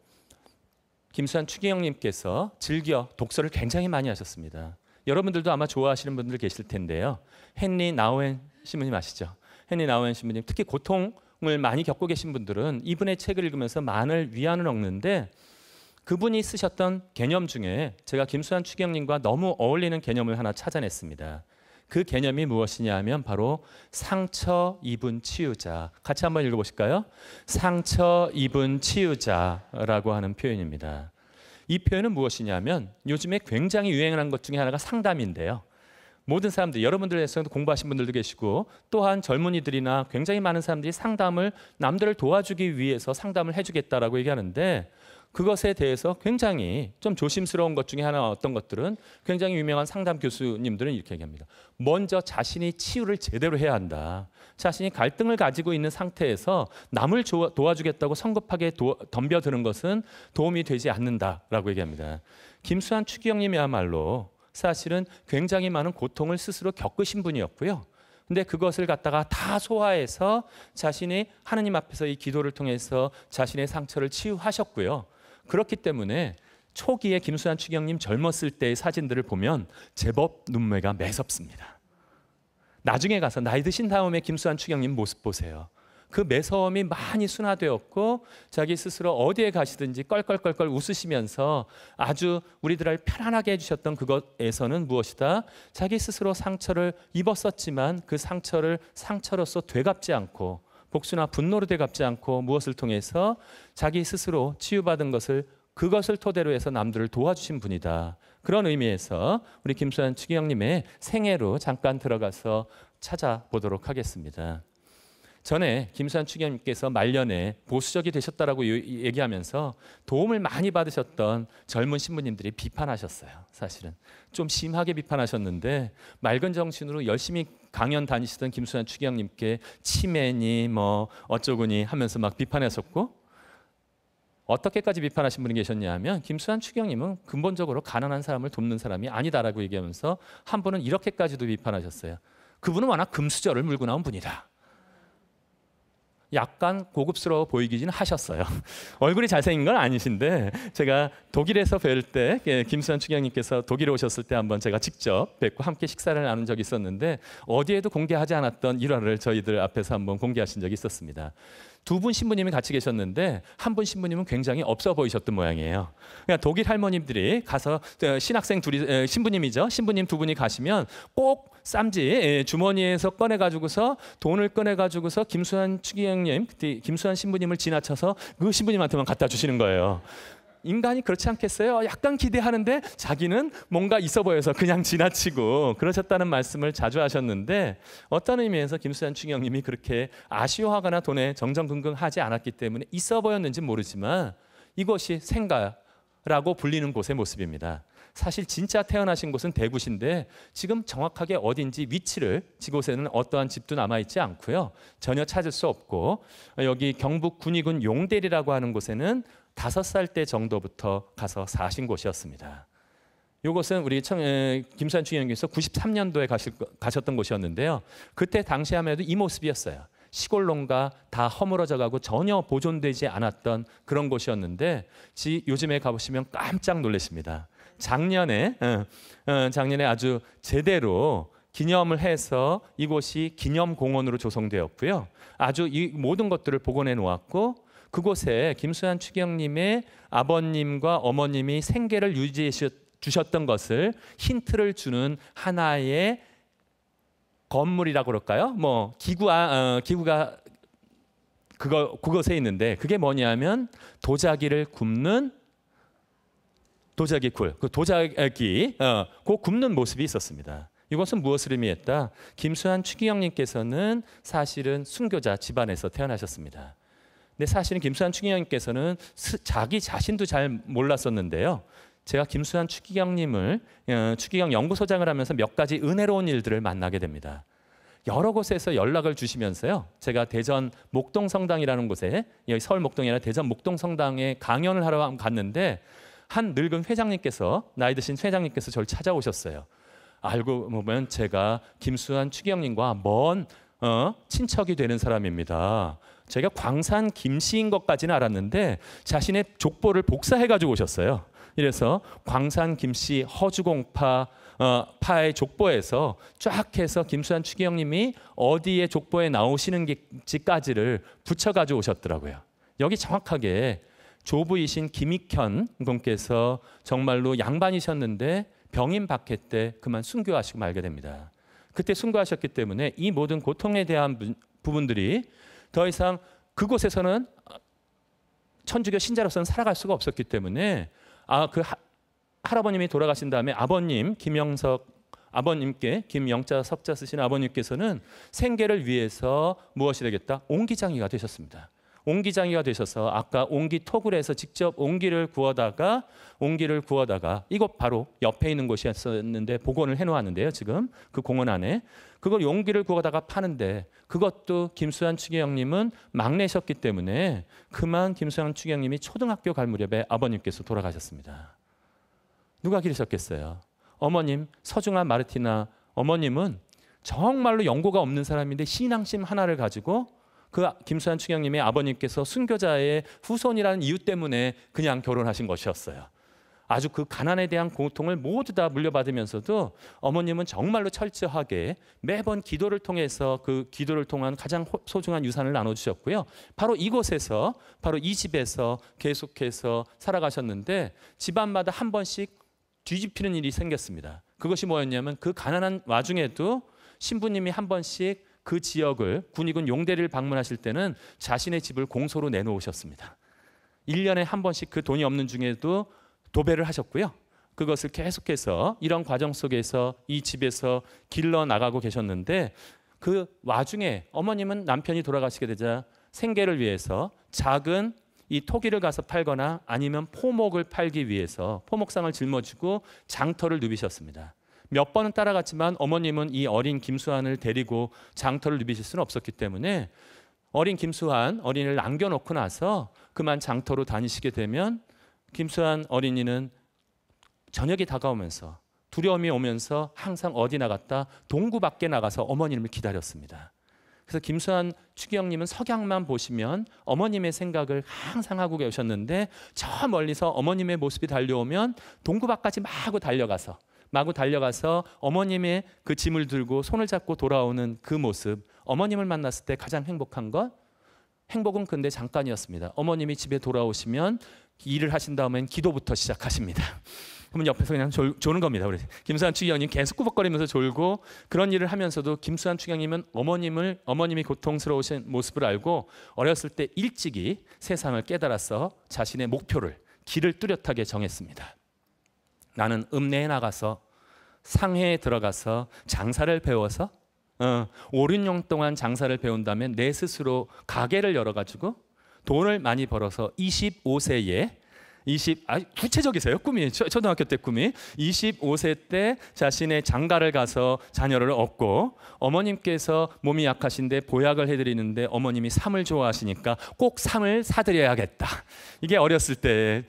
김수환 추기경님께서 즐겨 독서를 굉장히 많이 하셨습니다. 여러분들도 아마 좋아하시는 분들 계실 텐데요. 헨리 나우엔 신부님 아시죠? 헨리 나우엔 신부님, 특히 고통을 많이 겪고 계신 분들은 이분의 책을 읽으면서 많은 위안을 얻는데 그분이 쓰셨던 개념 중에 제가 김수환 추기경님과 너무 어울리는 개념을 하나 찾아냈습니다. 그 개념이 무엇이냐 하면 바로 상처 입은 치유자. 같이 한번 읽어보실까요? 상처 입은 치유자라고 하는 표현입니다. 이 표현은 무엇이냐면 요즘에 굉장히 유행하는 것 중에 하나가 상담인데요. 모든 사람들, 여러분들에서도 공부하신 분들도 계시고 또한 젊은이들이나 굉장히 많은 사람들이 상담을 남들을 도와주기 위해서 상담을 해주겠다라고 얘기하는데 그것에 대해서 굉장히 좀 조심스러운 것 중에 하나 어떤 것들은 굉장히 유명한 상담 교수님들은 이렇게 얘기합니다. 먼저 자신이 치유를 제대로 해야 한다. 자신이 갈등을 가지고 있는 상태에서 남을 도와주겠다고 성급하게 덤벼드는 것은 도움이 되지 않는다라고 얘기합니다. 김수환 추기경님이야말로 사실은 굉장히 많은 고통을 스스로 겪으신 분이었고요. 근데 그것을 갖다가 다 소화해서 자신이 하느님 앞에서 이 기도를 통해서 자신의 상처를 치유하셨고요. 그렇기 때문에 초기에 김수환 추기경님 젊었을 때의 사진들을 보면 제법 눈매가 매섭습니다. 나중에 가서 나이 드신 다음에 김수환 추기경님 모습 보세요. 그 매서움이 많이 순화되었고 자기 스스로 어디에 가시든지 껄껄껄껄 웃으시면서 아주 우리들을 편안하게 해주셨던 그것에서는 무엇이다? 자기 스스로 상처를 입었었지만 그 상처를 상처로서 되갚지 않고 복수나 분노로 되갚지 않고 무엇을 통해서 자기 스스로 치유받은 것을 그것을 토대로 해서 남들을 도와주신 분이다. 그런 의미에서 우리 김수환 추기경님의 생애로 잠깐 들어가서 찾아보도록 하겠습니다. 전에 김수환 추기경님께서 말년에 보수적이 되셨다라고 얘기하면서 도움을 많이 받으셨던 젊은 신부님들이 비판하셨어요. 사실은 좀 심하게 비판하셨는데 맑은 정신으로 열심히 강연 다니시던 김수환 추기경님께 치매니 뭐 어쩌고니 하면서 막 비판하셨고, 어떻게까지 비판하신 분이 계셨냐 하면 김수환 추기경님은 근본적으로 가난한 사람을 돕는 사람이 아니다라고 얘기하면서 한 분은 이렇게까지도 비판하셨어요. 그분은 워낙 금수저를 물고 나온 분이다. 약간 고급스러워 보이긴 하셨어요. 얼굴이 잘생긴 건 아니신데 제가 독일에서 뵐 때 김수환 추기경님께서 독일에 오셨을 때 한번 제가 직접 뵙고 함께 식사를 나눈 적이 있었는데 어디에도 공개하지 않았던 일화를 저희들 앞에서 한번 공개하신 적이 있었습니다. 두 분 신부님이 같이 계셨는데 한 분 신부님은 굉장히 없어 보이셨던 모양이에요. 그러니까 독일 할머님들이 가서 신학생 둘이 신부님이죠. 신부님 두 분이 가시면 꼭 쌈지 주머니에서 꺼내 가지고서 돈을 꺼내 가지고서 김수환 추기경님, 그때 김수환 신부님을 지나쳐서 그 신부님한테만 갖다 주시는 거예요. 인간이 그렇지 않겠어요? 약간 기대하는데 자기는 뭔가 있어 보여서 그냥 지나치고 그러셨다는 말씀을 자주 하셨는데, 어떤 의미에서 김수환 추기경님이 그렇게 아쉬워하거나 돈에 정정긍긍하지 않았기 때문에 있어 보였는지 모르지만 이것이 생가라고 불리는 곳의 모습입니다. 사실 진짜 태어나신 곳은 대구신데 지금 정확하게 어딘지 위치를, 지곳에는 어떠한 집도 남아있지 않고요. 전혀 찾을 수 없고, 여기 경북 군위군 용대리라고 하는 곳에는 5살 때 정도부터 가서 사신 곳이었습니다. 이곳은 우리 김수환 추기경님께서 93년도에 가셨던 곳이었는데요. 그때 당시 하면 이 모습이었어요. 시골농가 다 허물어져 가고 전혀 보존되지 않았던 그런 곳이었는데 요즘에 가보시면 깜짝 놀라십니다. 작년에 아주 제대로 기념을 해서 이곳이 기념공원으로 조성되었고요. 아주 이 모든 것들을 복원해 놓았고, 그곳에 김수환 추기경님의 아버님과 어머님이 생계를 유지해 주셨던 것을 힌트를 주는 하나의 건물이라고 그럴까요? 뭐 기구가 그것에 있는데, 그게 뭐냐면 도자기를 굽는 도자기쿨, 그 도자기 그 굽는 모습이 있었습니다. 이것은 무엇을 의미했다? 김수환 추기경님께서는 사실은 순교자 집안에서 태어나셨습니다. 근데 사실은 김수환 추기경님께서는 자기 자신도 잘 몰랐었는데요. 제가 김수환 추기경님을 추기경 연구소장을 하면서 몇 가지 은혜로운 일들을 만나게 됩니다. 여러 곳에서 연락을 주시면서요. 제가 대전 목동성당이라는 곳에, 여기 서울 목동이 아니라 대전 목동성당에 강연을 하러 갔는데 한 늙은 회장님께서, 나이 드신 회장님께서 저를 찾아오셨어요. 알고 보면 제가 김수환 추기경님과 먼 친척이 되는 사람입니다. 제가 광산 김씨인 것까지는 알았는데 자신의 족보를 복사해가지고 오셨어요. 이래서 광산 김씨 허주공파 파의 족보에서 쫙 해서 김수환 추기경님이 어디에 족보에 나오시는지까지를 붙여가지고 오셨더라고요. 여기 정확하게 조부이신 김익현 분께서 정말로 양반이셨는데 병인 박해 때 그만 순교하시고 말게 됩니다. 그때 순교하셨기 때문에 이 모든 고통에 대한 부분들이 더 이상 그곳에서는 천주교 신자로서는 살아갈 수가 없었기 때문에 할아버님이 돌아가신 다음에 아버님 김영석 아버님께 김영자 석자 쓰신 아버님께서는 생계를 위해서 무엇이 되겠다? 옹기장이가 되셨습니다. 옹기장이가 되셔서 아까 옹기 톡을 해서 직접 옹기를 구워다가 이곳 바로 옆에 있는 곳이었는데 복원을 해놓았는데요. 지금 그 공원 안에 그걸 옹기를 구워다가 파는데, 그것도 김수환 추기경님은 막내셨기 때문에 그만 김수환 추기경님이 초등학교 갈 무렵에 아버님께서 돌아가셨습니다. 누가 기르셨겠어요? 어머님 서중한 마르티나 어머님은 정말로 연고가 없는 사람인데 신앙심 하나를 가지고 그 김수환 추기경님의 아버님께서 순교자의 후손이라는 이유 때문에 그냥 결혼하신 것이었어요. 아주 그 가난에 대한 고통을 모두 다 물려받으면서도 어머님은 정말로 철저하게 매번 기도를 통해서 그 기도를 통한 가장 소중한 유산을 나눠주셨고요. 바로 이곳에서, 바로 이 집에서 계속해서 살아가셨는데 집안마다 한 번씩 뒤집히는 일이 생겼습니다. 그것이 뭐였냐면 그 가난한 와중에도 신부님이 한 번씩 그 지역을 군위군 용대리를 방문하실 때는 자신의 집을 공소로 내놓으셨습니다. 1년에 한 번씩 그 돈이 없는 중에도 도배를 하셨고요. 그것을 계속해서 이런 과정 속에서 이 집에서 길러 나가고 계셨는데, 그 와중에 어머님은 남편이 돌아가시게 되자 생계를 위해서 작은 이 토기를 가서 팔거나 아니면 포목을 팔기 위해서 포목상을 짊어지고 장터를 누비셨습니다. 몇 번은 따라갔지만 어머님은 이 어린 김수환을 데리고 장터를 누비실 수는 없었기 때문에 어린 김수환 어린이를 남겨놓고 나서 그만 장터로 다니시게 되면 김수환 어린이는 저녁이 다가오면서 두려움이 오면서 항상 어디 나갔다 동구 밖에 나가서 어머님을 기다렸습니다. 그래서 김수환 추기경님은 석양만 보시면 어머님의 생각을 항상 하고 계셨는데 저 멀리서 어머님의 모습이 달려오면 동구 밖까지 마구 달려가서 어머님의 그 짐을 들고 손을 잡고 돌아오는 그 모습, 어머님을 만났을 때 가장 행복한 것, 행복은 근데 잠깐이었습니다. 어머님이 집에 돌아오시면 일을 하신 다음엔 기도부터 시작하십니다. 그러면 옆에서 그냥 조는 겁니다. 우리 김수환 추기경님 계속 꾸벅거리면서 졸고, 그런 일을 하면서도 김수환 추기경님은 어머님이 고통스러우신 모습을 알고 어렸을 때 일찍이 세상을 깨달아서 자신의 목표를, 길을 뚜렷하게 정했습니다. 나는 읍내에 나가서 상해에 들어가서 장사를 배워서 5, 6년 동안 장사를 배운다면 내 스스로 가게를 열어가지고 돈을 많이 벌어서 25세에 구체적이세요. 꿈이 초등학교 때 꿈이 25세 때 자신의 장가를 가서 자녀를 얻고, 어머님께서 몸이 약하신데 보약을 해드리는데 어머님이 삼을 좋아하시니까 꼭 삼을 사드려야겠다. 이게 어렸을 때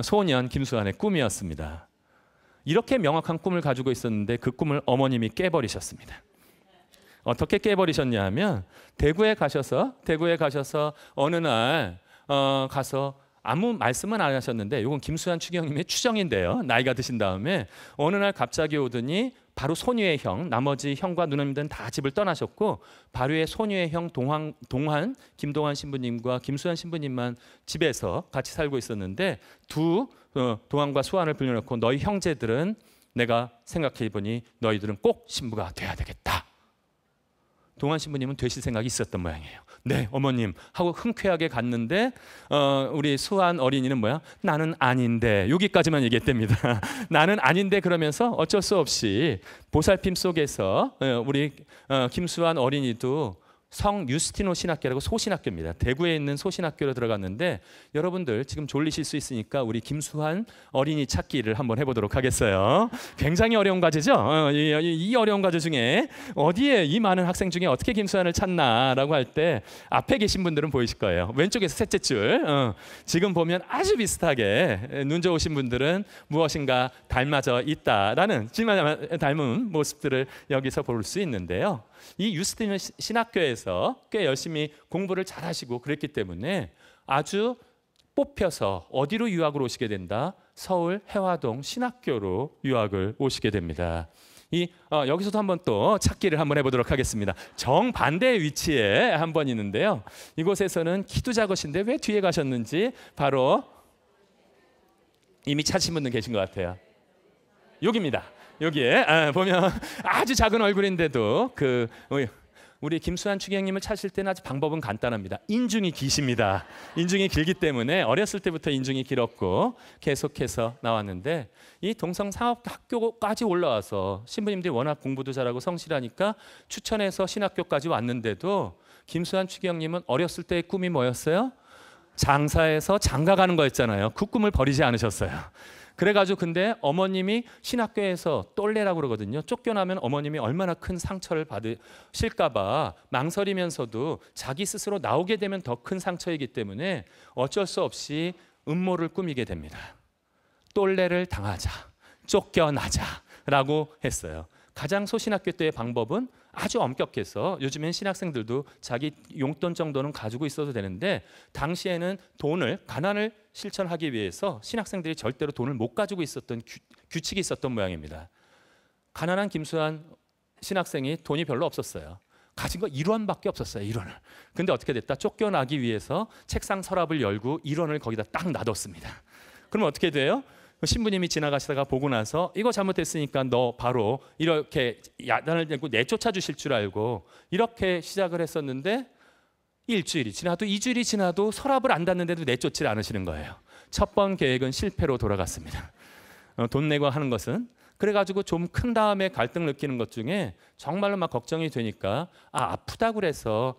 소년 김수환의 꿈이었습니다. 이렇게 명확한 꿈을 가지고 있었는데 그 꿈을 어머님이 깨버리셨습니다. 어떻게 깨버리셨냐 하면 대구에 가셔서 어느 날 가서 아무 말씀은 안 하셨는데, 이건 김수환 추기경님의 추정인데요. 나이가 드신 다음에 어느 날 갑자기 오더니 바로 손위의 형, 나머지 형과 누나님들은 다 집을 떠나셨고 바로의 손위의 형 김동환 신부님과 김수환 신부님만 집에서 같이 살고 있었는데, 동환과 수환을 불러놓고 너희 형제들은 내가 생각해보니 너희들은 꼭 신부가 돼야 되겠다. 동환 신부님은 되실 생각이 있었던 모양이에요. 네, 어머님 하고 흔쾌하게 갔는데 우리 수환 어린이는 뭐야? 나는 아닌데, 여기까지만 얘기했답니다. 나는 아닌데 그러면서 어쩔 수 없이 보살핌 속에서 우리 김수환 어린이도 성 유스티노 신학교라고 소신학교입니다. 대구에 있는 소신학교로 들어갔는데, 여러분들 지금 졸리실 수 있으니까 우리 김수환 어린이 찾기를 한번 해보도록 하겠어요. 굉장히 어려운 과제죠. 이 어려운 과제 중에 어디에 이 많은 학생 중에 어떻게 김수환을 찾나라고 할 때 앞에 계신 분들은 보이실 거예요. 왼쪽에서 셋째 줄 지금 보면 아주 비슷하게 눈 좋으신 분들은 무엇인가 닮아져 있다라는 닮은 모습들을 여기서 볼 수 있는데요. 이 유스티노 신학교에서 꽤 열심히 공부를 잘하시고 그랬기 때문에 아주 뽑혀서 어디로 유학을 오시게 된다? 서울 해화동 신학교로 유학을 오시게 됩니다. 여기서도 한번 또 찾기를 한번 해보도록 하겠습니다. 정반대의 위치에 한번 있는데요. 이곳에서는 키도 작으신데 왜 뒤에 가셨는지 바로 이미 찾으신 분들 계신 것 같아요. 여기입니다. 여기에 보면 아주 작은 얼굴인데도 우리 김수환 추기경님을 찾을 때는 아주 방법은 간단합니다. 인중이 기십니다. 인중이 길기 때문에 어렸을 때부터 인중이 길었고 계속해서 나왔는데, 이 동성상업학교까지 올라와서 신부님들이 워낙 공부도 잘하고 성실하니까 추천해서 신학교까지 왔는데도 김수환 추기경님은 어렸을 때의 꿈이 뭐였어요? 장사해서 장가 가는 거였잖아요. 그 꿈을 버리지 않으셨어요. 그래가지고 근데 어머님이 신학교에서 똘레라고 그러거든요. 쫓겨나면 어머님이 얼마나 큰 상처를 받으실까봐 망설이면서도 자기 스스로 나오게 되면 더 큰 상처이기 때문에 어쩔 수 없이 음모를 꾸미게 됩니다. 똘레를 당하자, 쫓겨나자라고 했어요. 가장 소신학교 때의 방법은 아주 엄격해서 요즘엔 신학생들도 자기 용돈 정도는 가지고 있어도 되는데, 당시에는 가난을 실천하기 위해서 신학생들이 절대로 돈을 못 가지고 있었던 규칙이 있었던 모양입니다. 가난한 김수환 신학생이 돈이 별로 없었어요. 가진 거 1원밖에 없었어요. 1원을. 근데 어떻게 됐다? 쫓겨나기 위해서 책상 서랍을 열고 1원을 거기다 딱 놔뒀습니다. 그러면 어떻게 돼요? 신부님이 지나가시다가 보고 나서 이거 잘못했으니까 너 바로 이렇게 야단을 내고 내쫓아 주실 줄 알고 이렇게 시작을 했었는데, 일주일이 지나도 2주일이 지나도 서랍을 안 닫는데도 내쫓질 않으시는 거예요. 첫 번 계획은 실패로 돌아갔습니다. 돈 내고 하는 것은 그래가지고 좀 큰 다음에 갈등 느끼는 것 중에 정말로 막 걱정이 되니까 아프다 그래서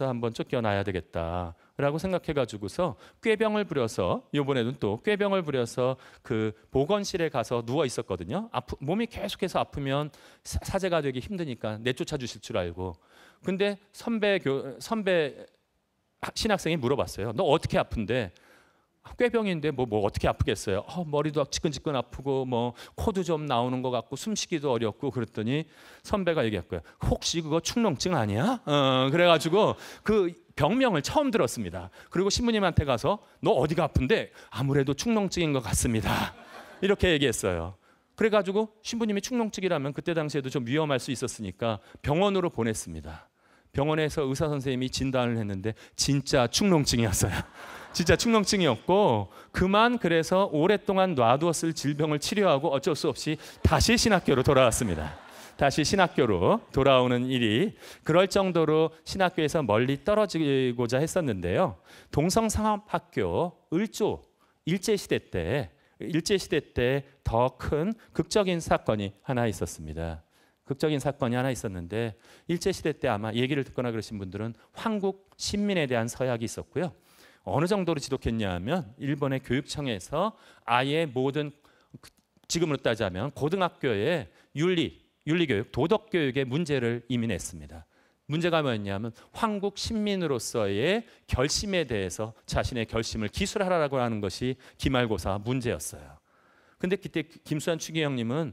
한번 쫓겨나야 되겠다라고 생각해가지고서 꾀병을 부려서 이번에는 또 꾀병을 부려서 그 보건실에 가서 누워 있었거든요. 몸이 계속해서 아프면 사제가 되기 힘드니까 내쫓아 주실 줄 알고. 근데 선배 신학생이 물어봤어요. 너 어떻게 아픈데? 꾀병인데 뭐 어떻게 아프겠어요? 머리도 지끈지끈 아프고 뭐 코도 좀 나오는 것 같고 숨쉬기도 어렵고 그랬더니 선배가 얘기할 거예요. 혹시 그거 축농증 아니야? 그래가지고 그 병명을 처음 들었습니다. 그리고 신부님한테 가서 너 어디가 아픈데? 아무래도 축농증인 것 같습니다. 이렇게 얘기했어요. 그래가지고 신부님이 축농증이라면 그때 당시에도 좀 위험할 수 있었으니까 병원으로 보냈습니다. 병원에서 의사 선생님이 진단을 했는데 진짜 축농증이었어요. 진짜 축농증이었고 그만 그래서 오랫동안 놔두었을 질병을 치료하고 어쩔 수 없이 다시 신학교로 돌아왔습니다. 다시 신학교로 돌아오는 일이 그럴 정도로 신학교에서 멀리 떨어지고자 했었는데요. 동성상업학교 을조 일제시대 때 더 큰 극적인 사건이 하나 있었습니다. 극적인 사건이 하나 있었는데 일제시대 때 아마 얘기를 듣거나 그러신 분들은 황국 신민에 대한 서약이 있었고요. 어느 정도로 지독했냐 하면 일본의 교육청에서 아예 모든 지금으로 따지자면 고등학교에 윤리교육, 도덕교육의 문제를 이미 냈습니다. 문제가 뭐였냐면 황국 신민으로서의 결심에 대해서 자신의 결심을 기술하라고 하는 것이 기말고사 문제였어요. 근데 그때 김수환 추기경님은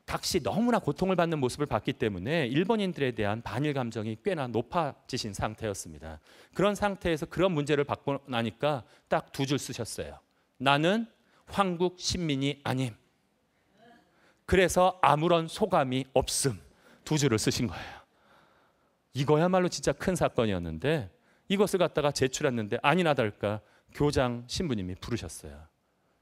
당시 너무나 고통을 받는 모습을 봤기 때문에 일본인들에 대한 반일 감정이 꽤나 높아지신 상태였습니다. 그런 상태에서 그런 문제를 받고 나니까 딱 두 줄 쓰셨어요. 나는 황국 신민이 아님. 그래서 아무런 소감이 없음. 두 줄을 쓰신 거예요. 이거야말로 진짜 큰 사건이었는데 이것을 갖다가 제출했는데 아니나 다를까 교장 신부님이 부르셨어요.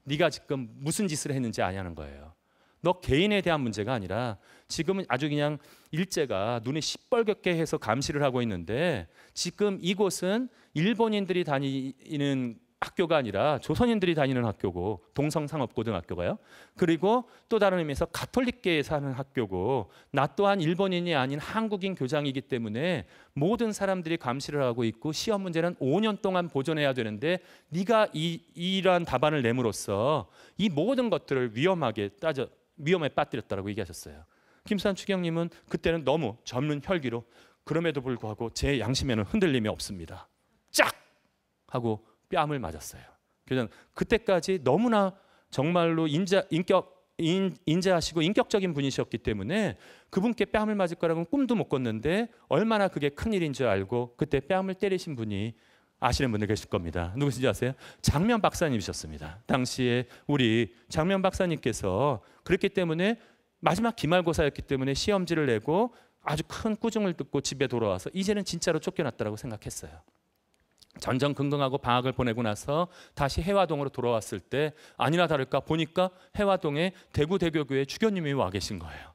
네가 지금 무슨 짓을 했는지 아냐는 거예요. 너 개인에 대한 문제가 아니라 지금은 아주 그냥 일제가 눈에 시뻘겋게 해서 감시를 하고 있는데 지금 이곳은 일본인들이 다니는 학교가 아니라 조선인들이 다니는 학교고 동성상업고등학교가요. 그리고 또 다른 의미에서 가톨릭계에 사는 학교고 나 또한 일본인이 아닌 한국인 교장이기 때문에 모든 사람들이 감시를 하고 있고 시험 문제는 5년 동안 보존해야 되는데 네가 이러한 답안을 내므로써 이 모든 것들을 위험에 빠뜨렸다라고 얘기하셨어요. 김수환 추기경님은 그때는 너무 젊은 혈기로 그럼에도 불구하고 제 양심에는 흔들림이 없습니다. 짝! 하고 뺨을 맞았어요. 그래서 그때까지 너무나 정말로 인자하시고 인격적인 분이셨기 때문에 그분께 뺨을 맞을 거라고는 꿈도 못 꿨는데 얼마나 그게 큰일인 줄 알고 그때 뺨을 때리신 분이 아시는 분들 계실 겁니다. 누구신지 아세요? 장면 박사님이셨습니다. 당시에 우리 장면 박사님께서 그랬기 때문에 마지막 기말고사였기 때문에 시험지를 내고 아주 큰 꾸중을 듣고 집에 돌아와서 이제는 진짜로 쫓겨났다고 생각했어요. 전전긍긍하고 방학을 보내고 나서 다시 해화동으로 돌아왔을 때 아니나 다를까 보니까 해화동에 대구대교교회 주교님이 와 계신 거예요.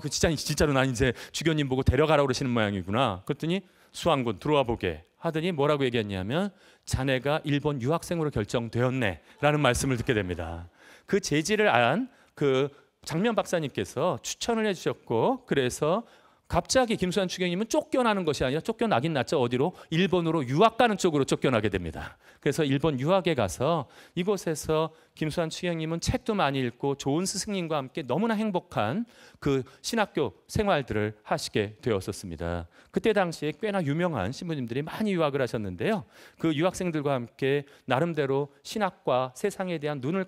그 진짜로 난 이제 주교님 보고 데려가라고 그러시는 모양이구나. 그랬더니 수왕군 들어와 보게 하더니 뭐라고 얘기했냐면 자네가 일본 유학생으로 결정되었네 라는 말씀을 듣게 됩니다. 그 재지를 안 그 장면 박사님께서 추천을 해주셨고 그래서 갑자기 김수환 추기경님은 쫓겨나는 것이 아니라 쫓겨나긴 났죠. 어디로? 일본으로 유학 가는 쪽으로 쫓겨나게 됩니다. 그래서 일본 유학에 가서 이곳에서 김수환 추기경님은 책도 많이 읽고 좋은 스승님과 함께 너무나 행복한 그 신학교 생활들을 하시게 되었었습니다. 그때 당시에 꽤나 유명한 신부님들이 많이 유학을 하셨는데요. 그 유학생들과 함께 나름대로 신학과 세상에 대한 눈을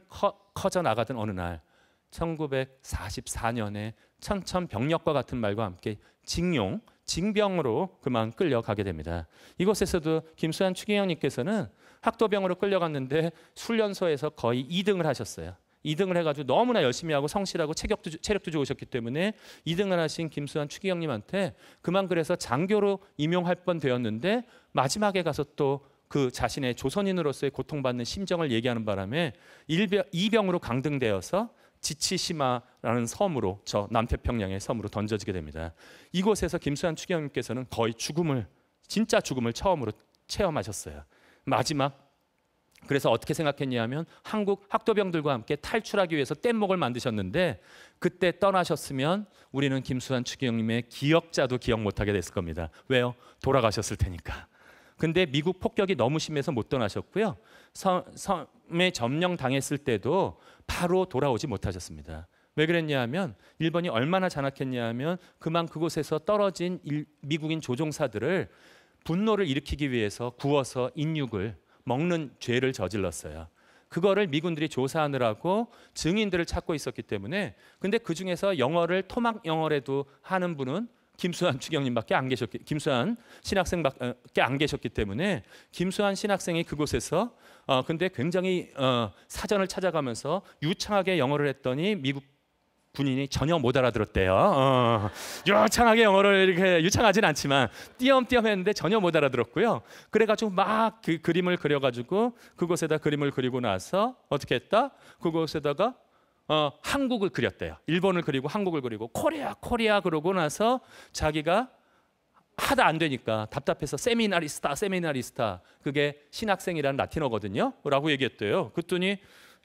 커져 나가던 어느 날 1944년에 천천병력과 같은 말과 함께 징병으로 그만 끌려가게 됩니다. 이곳에서도 김수환 추기경님께서는 학도병으로 끌려갔는데 훈련소에서 거의 2등을 하셨어요. 2등을 해가지고 너무나 열심히 하고 성실하고 체력도 좋으셨기 때문에 2등을 하신 김수환 추기경님한테 그만 그래서 장교로 임용할 뻔 되었는데 마지막에 가서 또 그 자신의 조선인으로서의 고통받는 심정을 얘기하는 바람에 이병으로 강등되어서 지치시마라는 섬으로 저 남태평양의 섬으로 던져지게 됩니다. 이곳에서 김수환 추기경님께서는 거의 진짜 죽음을 처음으로 체험하셨어요. 마지막 그래서 어떻게 생각했냐면 한국 학도병들과 함께 탈출하기 위해서 뗏목을 만드셨는데 그때 떠나셨으면 우리는 김수환 추기경님의 기억자도 기억 못하게 됐을 겁니다. 왜요? 돌아가셨을 테니까. 근데 미국 폭격이 너무 심해서 못 떠나셨고요. 섬에 점령당했을 때도 바로 돌아오지 못하셨습니다. 왜 그랬냐면 일본이 얼마나 잔악했냐면 그만 그곳에서 떨어진 미국인 조종사들을 분노를 일으키기 위해서 구워서 인육을 먹는 죄를 저질렀어요. 그거를 미군들이 조사하느라고 증인들을 찾고 있었기 때문에 근데 그중에서 영어를 토막 영어라도 하는 분은 김수환 추경님밖에 안 계셨기 김수환 신학생밖에 안 계셨기 때문에 김수환 신학생이 그곳에서 근데 굉장히 사전을 찾아가면서 유창하게 영어를 했더니 미국 군인이 전혀 못 알아들었대요. 유창하게 영어를 이렇게 유창하진 않지만 띄엄띄엄 했는데 전혀 못 알아들었고요. 그래가지고 막 그 그림을 그려가지고 그곳에다 그림을 그리고 나서 어떻게 했다? 그곳에다가 한국을 그렸대요. 일본을 그리고 한국을 그리고 코리아 코리아 그러고 나서 자기가 하다 안 되니까 답답해서 세미나리스타 그게 신학생이라는 라틴어거든요. 라고 얘기했대요. 그랬더니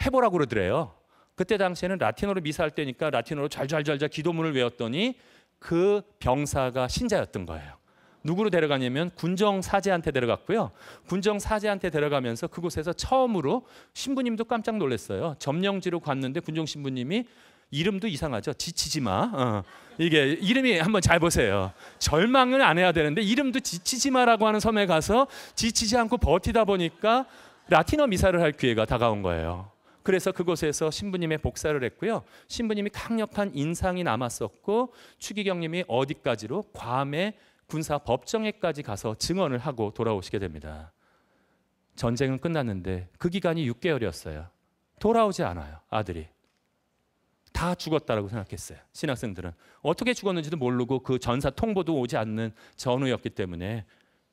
해보라고 그러더래요. 그때 당시에는 라틴어로 미사할 때니까 라틴어로 잘잘잘잘 기도문을 외웠더니 그 병사가 신자였던 거예요. 누구로 데려가냐면 군정사제한테 데려갔고요. 군정사제한테 데려가면서 그곳에서 처음으로 신부님도 깜짝 놀랐어요. 점령지로 갔는데 군정신부님이 이름도 이상하죠. 지치지 마. 이게 이름이 한번 잘 보세요. 절망을 안 해야 되는데 이름도 지치지 마라고 하는 섬에 가서 지치지 않고 버티다 보니까 라틴어 미사를 할 기회가 다가온 거예요. 그래서 그곳에서 신부님의 복사를 했고요. 신부님이 강력한 인상이 남았었고 추기경님이 어디까지로 괌의 군사 법정에까지 가서 증언을 하고 돌아오시게 됩니다. 전쟁은 끝났는데 그 기간이 6개월이었어요. 돌아오지 않아요. 아들이. 다 죽었다라고 생각했어요. 신학생들은. 어떻게 죽었는지도 모르고 그 전사 통보도 오지 않는 전후였기 때문에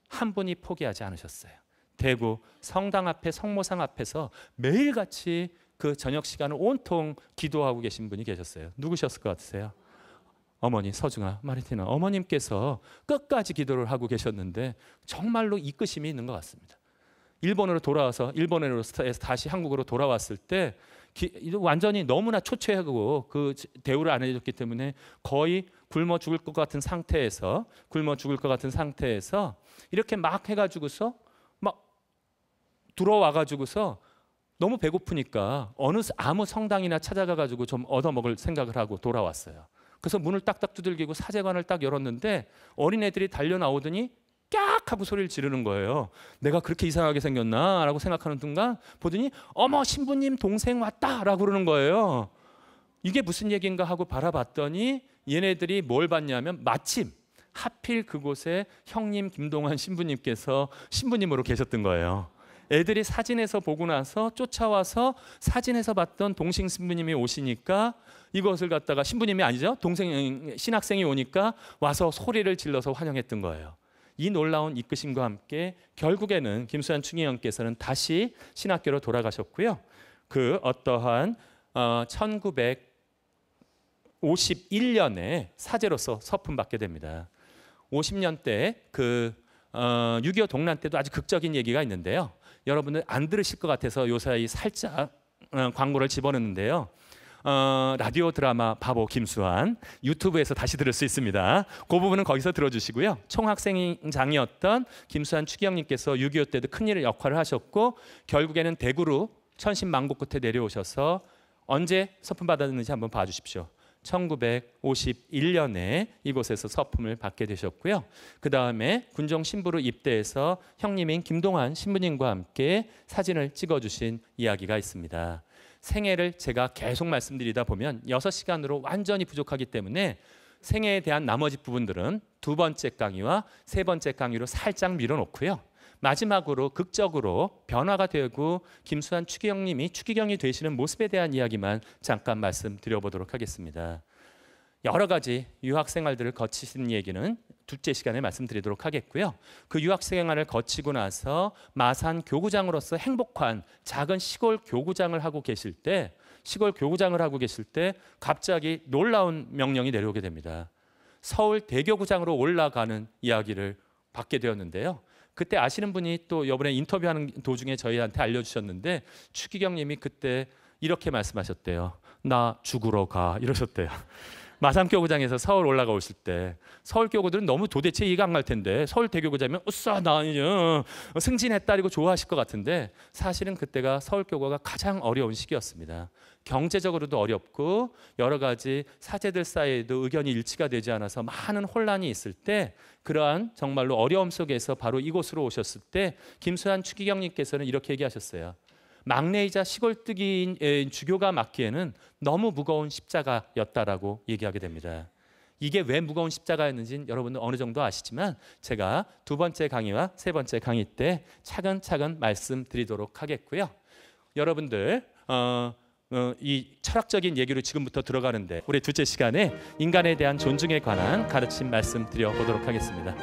한 분이 포기하지 않으셨어요. 대구 성당 앞에 성모상 앞에서 매일같이 그 저녁 시간을 온통 기도하고 계신 분이 계셨어요. 누구셨을 것 같으세요? 어머니 서중아 마르티나 어머님께서 끝까지 기도를 하고 계셨는데 정말로 이끄심이 있는 것 같습니다. 일본으로 돌아와서 일본에서 다시 한국으로 돌아왔을 때 완전히 너무나 초췌하고 그 대우를 안 해줬기 때문에 거의 굶어 죽을 것 같은 상태에서 이렇게 막 해가지고서 막 들어와가지고서 너무 배고프니까 아무 성당이나 찾아가가지고 좀 얻어먹을 생각을 하고 돌아왔어요. 그래서 문을 딱딱 두들기고 사제관을 딱 열었는데 어린애들이 달려 나오더니 깍 하고 소리를 지르는 거예요. 내가 그렇게 이상하게 생겼나? 라고 생각하는 순간 보더니 어머 신부님 동생 왔다! 라고 그러는 거예요. 이게 무슨 얘기인가 하고 바라봤더니 얘네들이 뭘 봤냐면 마침 하필 그곳에 형님 김동환 신부님께서 신부님으로 계셨던 거예요. 애들이 사진에서 보고 나서 쫓아와서 사진에서 봤던 동생 신부님이 오시니까 이것을 갖다가 신부님이 아니죠. 동생 신학생이 오니까 와서 소리를 질러서 환영했던 거예요. 이 놀라운 이끄심과 함께 결국에는 김수환 추기경께서는 다시 신학교로 돌아가셨고요. 그 어떠한 1951년에 사제로서 서품 받게 됩니다. 50년대 그 6.25 동란 때도 아주 극적인 얘기가 있는데요. 여러분들 안 들으실 것 같아서 요사이 살짝 광고를 집어넣는데요. 라디오 드라마 바보 김수환 유튜브에서 다시 들을 수 있습니다. 그 부분은 거기서 들어주시고요. 총학생장이었던 김수환 추기경님께서 6.25 때도 큰 역할을 하셨고 결국에는 대구로 천신만고 끝에 내려오셔서 언제 서품 받았는지 한번 봐주십시오. 1951년에 이곳에서 서품을 받게 되셨고요. 그 다음에 군정 신부로 입대해서 형님인 김동환 신부님과 함께 사진을 찍어주신 이야기가 있습니다. 생애를 제가 계속 말씀드리다 보면 6시간으로 완전히 부족하기 때문에 생애에 대한 나머지 부분들은 2번째 강의와 3번째 강의로 살짝 밀어놓고요. 마지막으로 극적으로 변화가 되고 김수환 추기경님이 추기경이 되시는 모습에 대한 이야기만 잠깐 말씀드려보도록 하겠습니다. 여러 가지 유학 생활들을 거치신 얘기는 둘째 시간에 말씀드리도록 하겠고요. 그 유학 생활을 거치고 나서 마산 교구장으로서 행복한 작은 시골 교구장을 하고 계실 때 갑자기 놀라운 명령이 내려오게 됩니다. 서울 대교구장으로 올라가는 이야기를 받게 되었는데요. 그때 아시는 분이 또 이번에 인터뷰하는 도중에 저희한테 알려주셨는데 추기경님이 그때 이렇게 말씀하셨대요. 나 죽으러 가 이러셨대요. 마산교구장에서 서울 올라가 오실 때 서울 교구들은 너무 도대체 이해가 안 갈 텐데 서울 대교구장이면 으쌰 나 이제 승진했다 이러고 좋아하실 것 같은데 사실은 그때가 서울 교구가 가장 어려운 시기였습니다. 경제적으로도 어렵고 여러 가지 사제들 사이에도 의견이 일치가 되지 않아서 많은 혼란이 있을 때 그러한 정말로 어려움 속에서 바로 이곳으로 오셨을 때 김수환 추기경님께서는 이렇게 얘기하셨어요. 막내이자 시골뜨기인 주교가 맡기에는 너무 무거운 십자가였다라고 얘기하게 됩니다. 이게 왜 무거운 십자가였는지는 여러분들 어느 정도 아시지만 제가 두 번째 강의와 세 번째 강의 때 차근차근 말씀드리도록 하겠고요. 여러분들 이 철학적인 얘기로 지금부터 들어가는데 우리 둘째 시간에 인간에 대한 존중에 관한 가르침 말씀드려 보도록 하겠습니다.